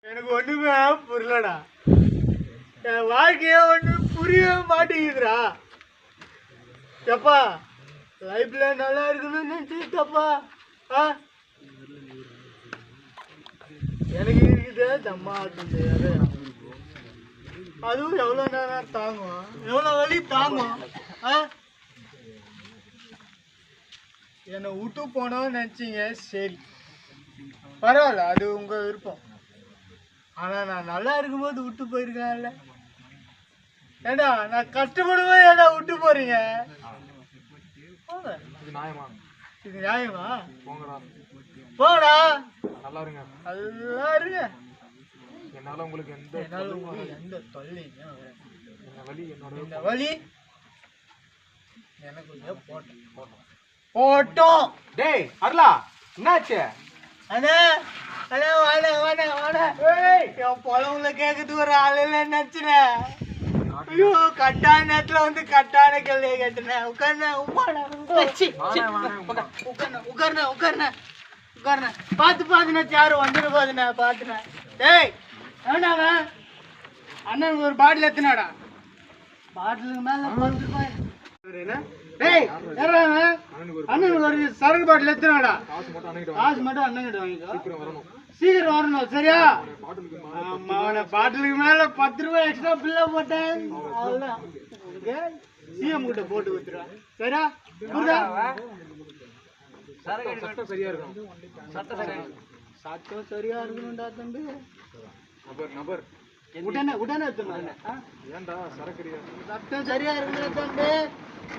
எனக்கு ஒண்ணுமே புரியலடா. என் வாழ்க்கையே ஒண்ணு புரியவே மாட்டேங்குதுடா. எப்பா லைஃப்ல நல்லா இருக்கணும்னு நினைச்சிட்டப்பா. எனக்கு இருக்குது தம்மா தெரியாது. அதுவும் எவ்வளோ நேரம் தாங்கும், எவ்வளோ வலி தாங்கும். என்னை விட்டு போனோன்னு நினச்சிங்க, சரி பரவாயில்ல, அது உங்கள் விருப்பம். ஆனால் நான் நல்லா இருக்கும்போது விட்டு போயிருக்கலாம்ல. ஏண்டா நான் கஷ்டப்படும்போது ஏண்டா விட்டு போறீங்க? இது நியாயமா? போடா, நல்லா இருங்க. நல்லா இருங்க. என்னால உங்களுக்கு எந்த தொல்லையும் வலி எனக்கு போட்டோம். டேய் அருளா, என்னாச்சு? அண்ணா அண்ணா வாடா வாடா வாடா. என் பொழவுல கேட்கறதுக்கு ஒரு ஆள் இல்லை நினச்சினேன். ஐயோ, கட்டான நேரத்தில் வந்து கட்டான கேள்வியை கேட்டேன். உட்கார்ண்ண உட்கார்ண்ண உட்கார்ண்ண உட்கார்ண்ண. பார்த்துண்ணா, யாரும் வந்துட போதுண்ணா, பார்த்துண்ணா. டேய் வேண்டாவ, அண்ணனுக்கு ஒரு பாட்டில் எத்தினாடா. பாட்டிலுக்கு மேல 10 ரூபாய். டேய் அண்ணனுக்கு ஒரு சரக்கு பாட்டில் எத்தினாடா. காசு மட்டும் அண்ணன்கிட்ட வாங்கிக்கோ, சீக்கிரம் வரணும் சரியா? அவனை பாட்டிலுக்கு மேல 10 ரூபாய் எக்ஸ்ட்ரா பில்ல போட்டேன். அவ்வளவுதான், சிஎம் கிட்ட போட்டு கொடுத்துருவேன் சரியா? சட்டம் சரியா இருக்கணும், சட்டம் சரியா இருக்கணும்டா தம்பி. நபர் உடனே உடனே ஏன்டா சரக்கு சட்டம் சரியா இருக்கணும் தம்பி.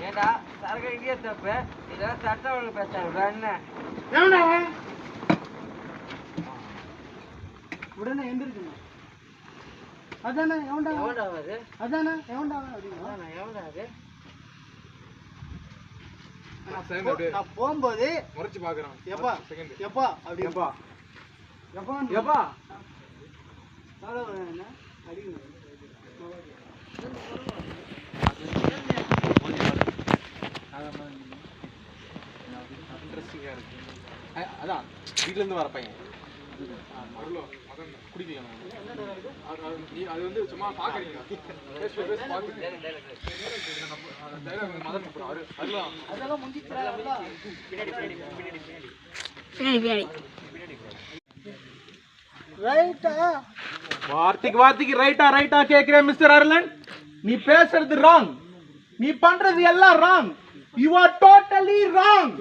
ஏண்டா சரக்கு தப்பு, இதெல்லாம் சட்டம் ஒழுங்கு பேசுறாங்க என்ன? உடனே எந்திரிக்கணும். அதானே எவன்டா எவன்டாவது, அதானே எவன்டா அப்படின்னா எவன்டா அது? நான் போகும்போது முறைச்சு பாக்குறேன். எப்பா எப்பா அப்படி எப்பா எப்பா எப்பா அடிக்கணும். அதான் வீட்டுல இருந்து வர பையன் குடிக்கல. அது வந்து சும்மா பாக்குறீங்க. வார்த்தைக்கு ரைட்டா கேக்குறேன் மிஸ்டர் அருளன். நீ பேசுறது ராங், நீ பண்றது எல்லாம் wrong. You are totally wrong.